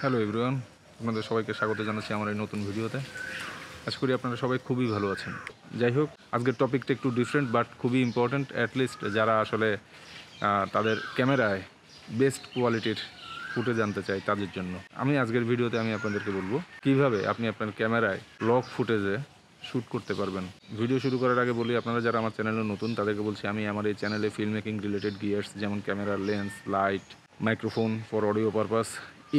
Hello everyone, আপনাদের সবাইকে স্বাগত জানাচ্ছি আমার এই নতুন ভিডিওতে। আশা করি আপনারা সবাই খুবই ভালো আছেন। যাই হোক, আজকের টপিকটা একটু ডিফারেন্ট বাট খুবই ইম্পর্ট্যান্ট, অ্যাটলিস্ট যারা আসলে তাদের ক্যামেরায় বেস্ট কোয়ালিটির ফুটেজ আনতে চায় তাদের জন্য। আমি আজকের ভিডিওতে আপনাদেরকে বলবো কীভাবে আপনি আপনার ক্যামেরায় লগ ফুটেজে শ্যুট করতে পারবেন। ভিডিও শুরু করার আগে বলি, আপনারা যারা আমার চ্যানেলে নতুন তাদেরকে বলছি, আমি আমার এই চ্যানেলে ফিল্ম মেকিং রিলেটেড গিয়ার্স যেমন camera, lens, light, microphone for audio purpose,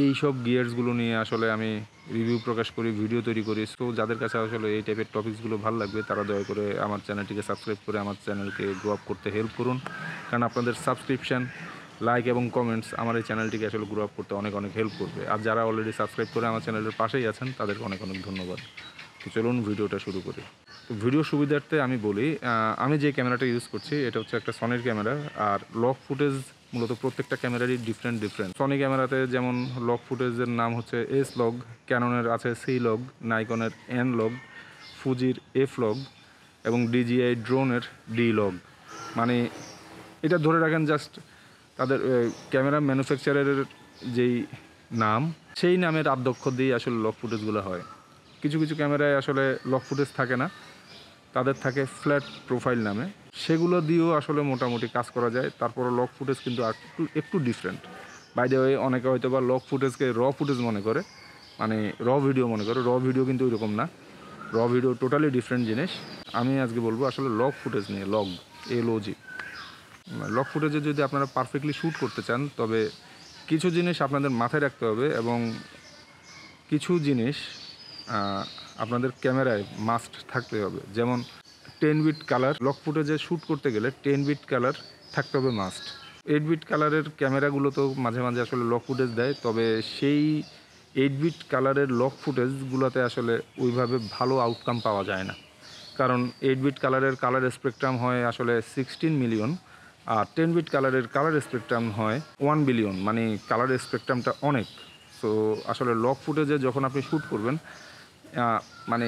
এইসব গিয়ার্সগুলো নিয়ে আসলে আমি রিভিউ প্রকাশ করি, ভিডিও তৈরি করি। সো যাদের কাছে আসলে এই টাইপের টপিকসগুলো ভালো লাগবে তারা দয়া করে আমার চ্যানেলটিকে সাবস্ক্রাইব করে আমার চ্যানেলকে গ্রো আপ করতে হেল্প করুন। কারণ আপনাদের সাবস্ক্রিপশান, লাইক এবং কমেন্টস আমার এই চ্যানেলটিকে আসলে গ্রো আপ করতে অনেক অনেক হেল্প করবে। আর যারা অলরেডি সাবস্ক্রাইব করে আমার চ্যানেলের পাশেই আছেন তাদেরকে অনেক অনেক ধন্যবাদ। তো চলুন ভিডিওটা শুরু করি। তো ভিডিও সুবিধার্থে আমি বলি, আমি যে ক্যামেরাটা ইউজ করছি এটা হচ্ছে একটা সনির ক্যামেরা। আর লগ ফুটেজ মূলত প্রত্যেকটা ক্যামেরারই ডিফারেন্ট। সনি ক্যামেরাতে যেমন লগ ফুটেজের নাম হচ্ছে এস লগ, ক্যাননের আছে সি লগ, নাইকনের এন লগ, ফুজির এফ লগ এবং ডিজিআই ড্রোনের ডি লগ। মানে এটা ধরে রাখেন জাস্ট তাদের ক্যামেরা ম্যানুফ্যাকচারের যেই নাম, সেই নামের আদ্যক্ষর দিয়ে আসলে লগ ফুটেজগুলো হয়। কিছু কিছু ক্যামেরায় আসলে লগ ফুটেজ থাকে না, তাদের থাকে ফ্ল্যাট প্রোফাইল নামে, সেগুলো দিয়েও আসলে মোটামুটি কাজ করা যায়। তারপরে লগ ফুটেজ কিন্তু একটু ডিফারেন্ট। বাই দ্য ওয়ে, অনেকে হয়তো বা লগ ফুটেজকে র ফুটেজ মনে করে, মানে র ভিডিও মনে করে। র ভিডিও কিন্তু ওইরকম না, র ভিডিও টোটালি ডিফারেন্ট জিনিস। আমি আজকে বলবো আসলে লগ ফুটেজ নিয়ে, লগ LOG। লগ ফুটেজে যদি আপনারা পারফেক্টলি শ্যুট করতে চান তবে কিছু জিনিস আপনাদের মাথায় রাখতে হবে এবং কিছু জিনিস আপনাদের ক্যামেরায় মাস্ট থাকতে হবে। যেমন 10 বিট কালার, লগ ফুটেজে শ্যুট করতে গেলে 10 বিট কালার থাকতে হবে মাস্ট। 8 বিট কালারের ক্যামেরাগুলো তো মাঝে মাঝে আসলে লগ ফুটেজ দেয়, তবে সেই 8 বিট কালারের লগ ফুটেজগুলোতে আসলে ওইভাবে ভালো আউটকাম পাওয়া যায় না। কারণ 8 বিট কালারের কালার স্পেকট্রাম হয় আসলে 16 মিলিয়ন, আর 10 বিট কালারের কালার স্পেকট্রাম হয় 1 বিলিয়ন। মানে কালার স্পেকট্রামটা অনেক। সো আসলে লগ ফুটেজে যখন আপনি শ্যুট করবেন, মানে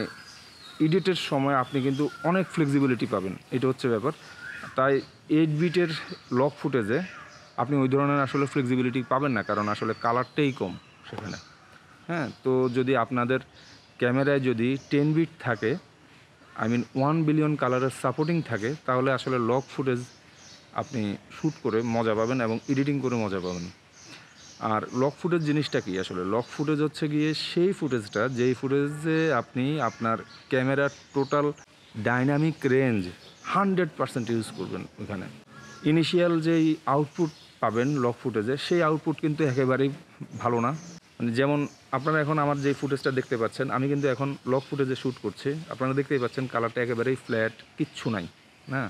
এডিটের সময় আপনি কিন্তু অনেক ফ্লেক্সিবিলিটি পাবেন, এটা হচ্ছে ব্যাপার। তাই 8 বিটের লগ ফুটেজে আপনি ওই ধরনের আসলে ফ্লেক্সিবিলিটি পাবেন না, কারণ আসলে কালারটাই কম সেখানে। হ্যাঁ, তো যদি আপনাদের ক্যামেরায় যদি 10 বিট থাকে, 1 বিলিয়ন কালারের সাপোর্টিং থাকে, তাহলে আসলে লগ ফুটেজ আপনি শ্যুট করে মজা পাবেন এবং এডিটিং করে মজা পাবেন। আর লগ ফুটেজ জিনিসটা কি? আসলে লগ ফুটেজ হচ্ছে গিয়ে সেই ফুটেজটা যেই ফুটেজে আপনি আপনার ক্যামেরার টোটাল ডাইনামিক রেঞ্জ 100% ইউজ করবেন। ওখানে ইনিশিয়াল যেই আউটপুট পাবেন লগ ফুটেজে, সেই আউটপুট কিন্তু একেবারেই ভালো না। মানে যেমন আপনারা এখন আমার যে ফুটেজটা দেখতে পাচ্ছেন, আমি কিন্তু এখন লগ ফুটেজে শ্যুট করছি। আপনারা দেখতেই পাচ্ছেন কালারটা একেবারেই ফ্ল্যাট, কিচ্ছু নাই না,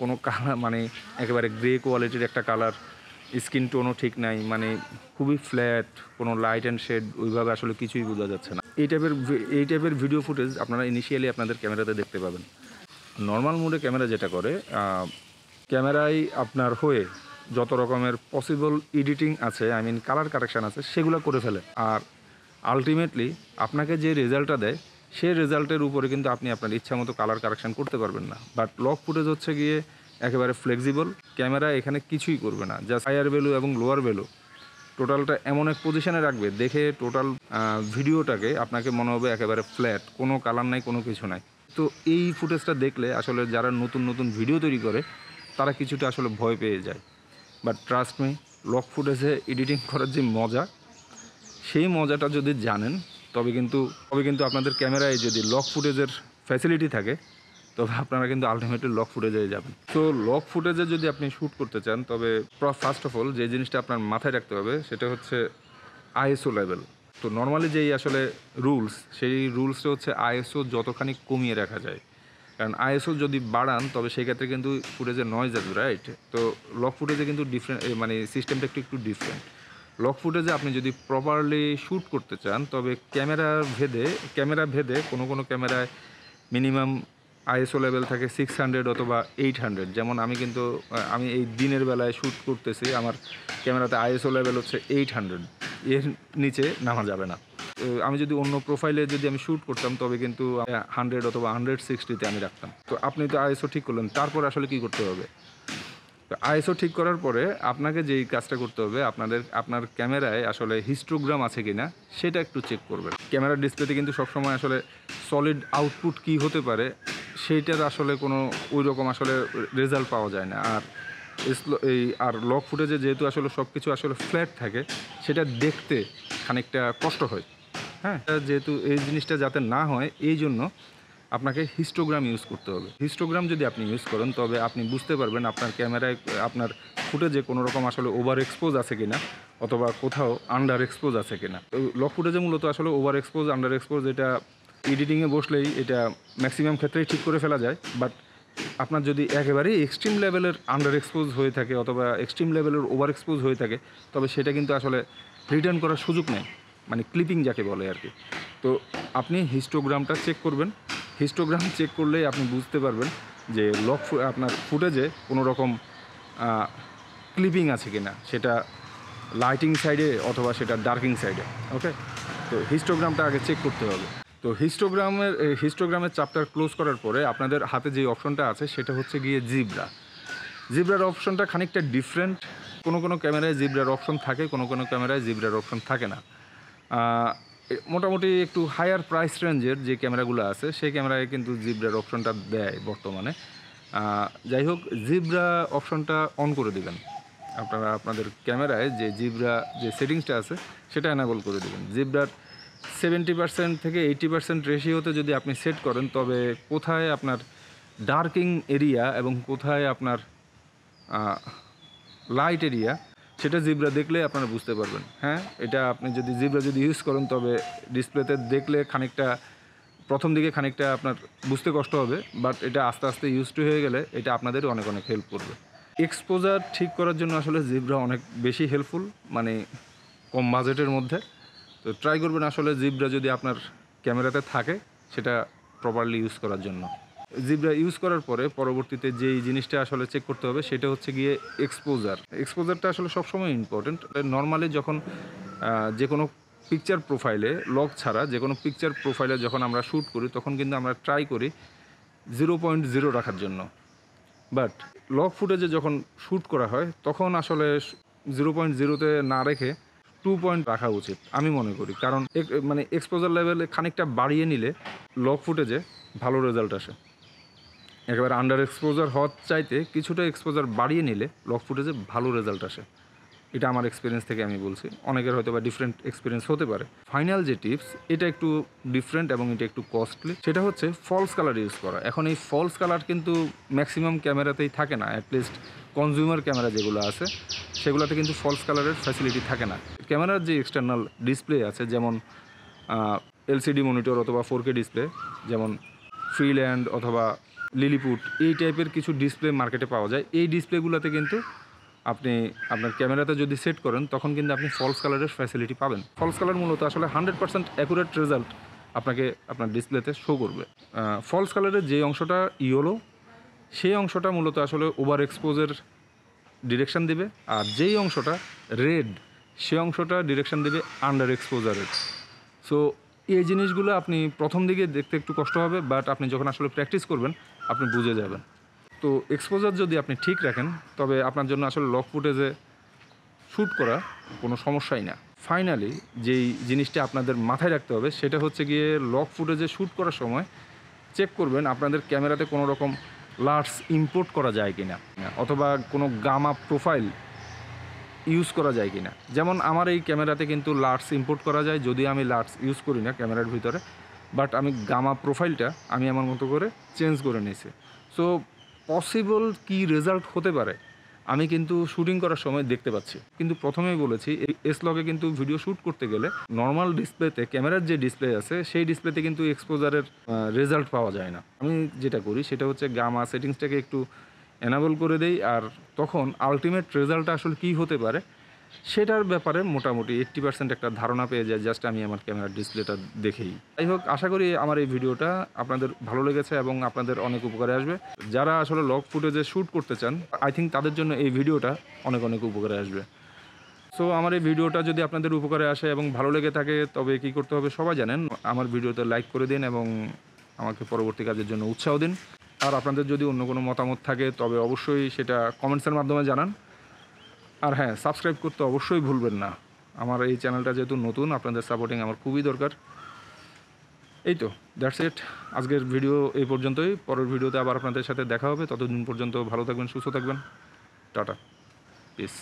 কোনো কালার, মানে একেবারে গ্রে কোয়ালিটির একটা কালার, স্কিন টোনও ঠিক নাই, মানে খুবই ফ্ল্যাট, কোনো লাইট অ্যান্ড শেড ওইভাবে আসলে কিছুই বোঝা যাচ্ছে না। এই টাইপের ভিডিও ফুটেজ আপনারা ইনিশিয়ালি আপনাদের ক্যামেরাতে দেখতে পাবেন। নর্মাল মোডে ক্যামেরা যেটা করে, ক্যামেরায় আপনার হয়ে যত রকমের পসিবল এডিটিং আছে, কালার কারেকশান আছে, সেগুলো করে ফেলে। আর আলটিমেটলি আপনাকে যে রেজাল্টটা দেয়, সেই রেজাল্টের উপরে কিন্তু আপনি আপনার ইচ্ছা মতো কালার কারেকশান করতে পারবেন না। বাট লগ ফুটেজ হচ্ছে গিয়ে একেবারে ফ্লেক্সিবল, ক্যামেরা এখানে কিছুই করবে না, জাস্ট হায়ার ভ্যালু এবং লোয়ার ভ্যালু টোটালটা এমন এক পজিশনে রাখবে, দেখে টোটাল ভিডিওটাকে আপনাকে মনে হবে একেবারে ফ্ল্যাট, কোনো কালার নাই, কোনো কিছু নাই। তো এই ফুটেজটা দেখলে আসলে যারা নতুন নতুন ভিডিও তৈরি করে তারা কিছুটা আসলে ভয় পেয়ে যায়। বাট ট্রাস্ট মি, লগ ফুটেজে এডিটিং করার যে মজা, সেই মজাটা যদি জানেন তবে কিন্তু আপনাদের ক্যামেরায় যদি লগ ফুটেজের ফ্যাসিলিটি থাকে, তবে আপনারা কিন্তু আলটিমেটলি লগ ফুটেজে যাবেন। তো লগ ফুটেজে যদি আপনি শ্যুট করতে চান, তবে ফার্স্ট অফ অল যে জিনিসটা আপনার মাথায় রাখতে হবে সেটা হচ্ছে ISO লেভেল। তো নর্মালি যেই আসলে রুলস, সেই রুলসটা হচ্ছে ISO যতখানি কমিয়ে রাখা যায়। কারণ ISO যদি বাড়ান তবে সেই ক্ষেত্রে কিন্তু ফুটেজের নয়েজ আসবে, রাইট? তো লগ ফুটেজে কিন্তু ডিফারেন্ট, মানে সিস্টেমটা একটু ডিফারেন্ট। লগ ফুটেজে আপনি যদি প্রপারলি শ্যুট করতে চান তবে ক্যামেরা ভেদে কোনো ক্যামেরায় মিনিমাম ISO লেভেল থাকে 600 অথবা 800। যেমন আমি এই দিনের বেলায় শ্যুট করতেছি, আমার ক্যামেরাতে ISO লেভেল হচ্ছে 800, এর নিচে নামা যাবে না। আমি যদি অন্য প্রোফাইলে যদি আমি শ্যুট করতাম তবে কিন্তু 100 অথবা 160-তে আমি রাখতাম। তো আপনি তো ISO ঠিক করলেন, তারপর আসলে কী করতে হবে? আইএসও ঠিক করার পরে আপনাকে যেই কাজটা করতে হবে, আপনার ক্যামেরায় আসলে হিস্টোগ্রাম আছে কিনা সেটা একটু চেক করবেন। ক্যামেরার ডিসপ্লেতে কিন্তু সবসময় আসলে সলিড আউটপুট কী হতে পারে সেইটার আসলে কোনো ওই রকম আসলে রেজাল্ট পাওয়া যায় না। আর লক ফুটেজে যেহেতু আসলে সব কিছু আসলে ফ্ল্যাট থাকে, সেটা দেখতে খানিকটা কষ্ট হয়। হ্যাঁ, যেহেতু এই জিনিসটা যাতে না হয় এই জন্য আপনাকে হিস্টোগ্রাম ইউজ করতে হবে। হিস্টোগ্রাম যদি আপনি ইউজ করেন তবে আপনি বুঝতে পারবেন আপনার ক্যামেরায় আপনার ফুটেজে কোনো রকম আসলে ওভার এক্সপোজ আছে কিনা অথবা কোথাও আন্ডার এক্সপোজ আছে কিনা। তো লক ফুটেজে মূলত আসলে ওভার এক্সপোজ আন্ডার এক্সপোজ এটা এডিটিংয়ে বসলেই এটা ম্যাক্সিমাম ক্ষেত্রেই ঠিক করে ফেলা যায়। বাট আপনার যদি একেবারেই এক্সট্রিম লেভেলের আন্ডার এক্সপোজ হয়ে থাকে অথবা এক্সট্রিম লেভেলের ওভার এক্সপোজ হয়ে থাকে তবে সেটা কিন্তু আসলে রিটার্ন করার সুযোগ নেই, মানে ক্লিপিং যাকে বলে আর কি। তো আপনি হিস্টোগ্রামটা চেক করবেন। হিস্টোগ্রাম চেক করলেই আপনি বুঝতে পারবেন যে আপনার ফুটেজে কোনো রকম ক্লিপিং আছে কিনা, সেটা লাইটিং সাইডে অথবা সেটা ডার্কিং সাইডে। ওকে, তো হিস্টোগ্রামটা আগে চেক করতে হবে। তো হিস্টোগ্রামের চ্যাপ্টার ক্লোজ করার পরে আপনাদের হাতে যে অপশনটা আছে সেটা হচ্ছে গিয়ে জিব্রার অপশনটা খানিকটা ডিফারেন্ট। কোনো ক্যামেরায় জিব্রার অপশন থাকে, কোনো ক্যামেরায় জিব্রার অপশন থাকে না। মোটামুটি একটু হায়ার প্রাইস রেঞ্জের যে ক্যামেরাগুলো আছে সেই ক্যামেরায় কিন্তু জিব্রার অপশনটা দেয় বর্তমানে। যাই হোক, জিব্রা অপশনটা অন করে দেবেন। আপনারা আপনাদের ক্যামেরায় যে জিব্রা যে সেটিংসটা আছে সেটা এনাবল করে দেবেন। জিব্রার 70% থেকে 80% রেশিওতে যদি আপনি সেট করেন তবে কোথায় আপনার ডার্কিং এরিয়া এবং কোথায় আপনার লাইট এরিয়া সেটা জিব্রা দেখলে আপনারা বুঝতে পারবেন। হ্যাঁ, এটা আপনি যদি জিব্রা ইউজ করেন তবে ডিসপ্লেতে দেখলে খানিকটা প্রথম দিকে খানিকটা আপনার বুঝতে কষ্ট হবে, বাট এটা আস্তে আস্তে ইউজ টু হয়ে গেলে এটা আপনাদেরও অনেক হেল্প করবে। এক্সপোজার ঠিক করার জন্য আসলে জিব্রা অনেক বেশি হেল্পফুল, মানে কম বাজেটের মধ্যে। তো ট্রাই করবেন আসলে জিব্রা যদি আপনার ক্যামেরাতে থাকে সেটা প্রপারলি ইউজ করার জন্য। জিব্রা ইউজ করার পরে পরবর্তীতে যেই জিনিসটা আসলে চেক করতে হবে সেটা হচ্ছে গিয়ে এক্সপোজারটা আসলে সবসময় ইম্পর্টেন্ট। নর্মালি যখন যে কোনো পিকচার প্রোফাইলে লক ছাড়া যে কোনো পিকচার প্রোফাইলে যখন আমরা শ্যুট করি তখন কিন্তু আমরা ট্রাই করি 0.0 রাখার জন্য। বাট লক ফুটেজে যখন শ্যুট করা হয় তখন আসলে 0.0-তে না রেখে 2 পয়েন্ট রাখা উচিত আমি মনে করি। কারণ মানে এক্সপোজার লেভেলে খানিকটা বাড়িয়ে নিলে লক ফুটেজে ভালো রেজাল্ট আসে। একেবারে আন্ডার এক্সপোজার হওয়ার চাইতে কিছুটা এক্সপোজার বাড়িয়ে নিলে লক ফুটেজে ভালো রেজাল্ট আসে। এটা আমার এক্সপিরিয়েন্স থেকে আমি বলছি, অনেকের হয়তো বা ডিফারেন্ট এক্সপিরিয়েন্স হতে পারে। ফাইনাল যে টিপস, এটা একটু ডিফারেন্ট এবং এটা একটু কস্টলি, সেটা হচ্ছে ফলস কালার ইউজ করা। এখন এই ফলস কালার কিন্তু ম্যাক্সিমাম ক্যামেরাতেই থাকে না, অ্যাটলিস্ট কনজিউমার ক্যামেরা যেগুলো আছে সেগুলোতে কিন্তু ফলস কালারের ফ্যাসিলিটি থাকে না। ক্যামেরার যে এক্সটার্নাল ডিসপ্লে আছে, যেমন এলসিডি মনিটর অথবা 4K ডিসপ্লে, যেমন ফ্রিল্যান্ড অথবা লিলিপুট, এই টাইপের কিছু ডিসপ্লে মার্কেটে পাওয়া যায়। এই ডিসপ্লেগুলোতে কিন্তু আপনি আপনার ক্যামেরাতে যদি সেট করেন তখন কিন্তু আপনি ফলস কালারের ফ্যাসিলিটি পাবেন। ফলস কালার মূলত আসলে 100% অ্যাকুরেট রেজাল্ট আপনাকে আপনার ডিসপ্লেতে শো করবে। ফলস কালারের যে অংশটা ইয়েলো সেই অংশটা মূলত আসলে ওভার এক্সপোজের ডিরেকশান দেবে, আর যেই অংশটা রেড সেই অংশটা ডিরেকশান দেবে আন্ডার এক্সপোজারের। সো এই জিনিসগুলো আপনি প্রথম দিকে দেখতে একটু কষ্ট হবে, বাট আপনি যখন আসলে প্র্যাকটিস করবেন আপনি বুঝে যাবেন। তো এক্সপোজার যদি আপনি ঠিক রাখেন তবে আপনার জন্য আসলে লক ফুটেজে শ্যুট করা কোনো সমস্যাই না। ফাইনালি যেই জিনিসটা আপনাদের মাথায় রাখতে হবে সেটা হচ্ছে গিয়ে লক ফুটেজে শ্যুট করার সময় চেক করবেন আপনাদের ক্যামেরাতে কোনো রকম লার্স ইম্পোর্ট করা যায় কি না, অথবা কোনো গামা প্রোফাইল ইউজ করা যায় কি না। যেমন আমার এই ক্যামেরাতে কিন্তু লার্স ইম্পোর্ট করা যায়, যদিও আমি লার্স ইউজ করি না ক্যামেরার ভিতরে, বাট আমি গামা প্রোফাইলটা আমি আমার মতো করে চেঞ্জ করে নিয়েছি। সো পসিবল কি রেজাল্ট হতে পারে আমি কিন্তু শ্যুটিং করার সময় দেখতে পাচ্ছি। কিন্তু প্রথমেই বলেছি এই এসলগে কিন্তু ভিডিও শ্যুট করতে গেলে নর্মাল ডিসপ্লেতে ক্যামেরার যে ডিসপ্লে আছে সেই ডিসপ্লেতে কিন্তু এক্সপোজারের রেজাল্ট পাওয়া যায় না। আমি যেটা করি সেটা হচ্ছে গামা সেটিংসটাকে একটু এনাবল করে দেই, আর তখন আলটিমেট রেজাল্টটা আসলে কী হতে পারে সেটার ব্যাপারে মোটামুটি 80% একটা ধারণা পেয়ে যায় জাস্ট আমি আমার ক্যামেরার ডিসপ্লেটা দেখেই। যাই হোক, আশা করি আমার এই ভিডিওটা আপনাদের ভালো লেগেছে এবং আপনাদের অনেক উপকারে আসবে। যারা আসলে লক ফুটেজে শ্যুট করতে চান আই থিঙ্ক তাদের জন্য এই ভিডিওটা অনেক উপকারে আসবে। সো আমার এই ভিডিওটা যদি আপনাদের উপকারে আসে এবং ভালো লেগে থাকে তবে কী করতে হবে সবাই জানেন, আমার ভিডিওতে লাইক করে দিন এবং আমাকে পরবর্তী কাজের জন্য উৎসাহ দিন। আর আপনাদের যদি অন্য কোনো মতামত থাকে তবে অবশ্যই সেটা কমেন্টসের মাধ্যমে জানান। আর হ্যাঁ, সাবস্ক্রাইব করতে অবশ্যই ভুলবেন না। আমার এই চ্যানেলটা যেহেতু নতুন, আপনাদের সাপোর্টিং আমার খুবই দরকার। এই তো, দ্যাটস ইট। আজকের ভিডিও এই পর্যন্তই। পরের ভিডিওতে আবার আপনাদের সাথে দেখা হবে। ততদিন পর্যন্ত ভালো থাকবেন, সুস্থ থাকবেন। Tata, piece.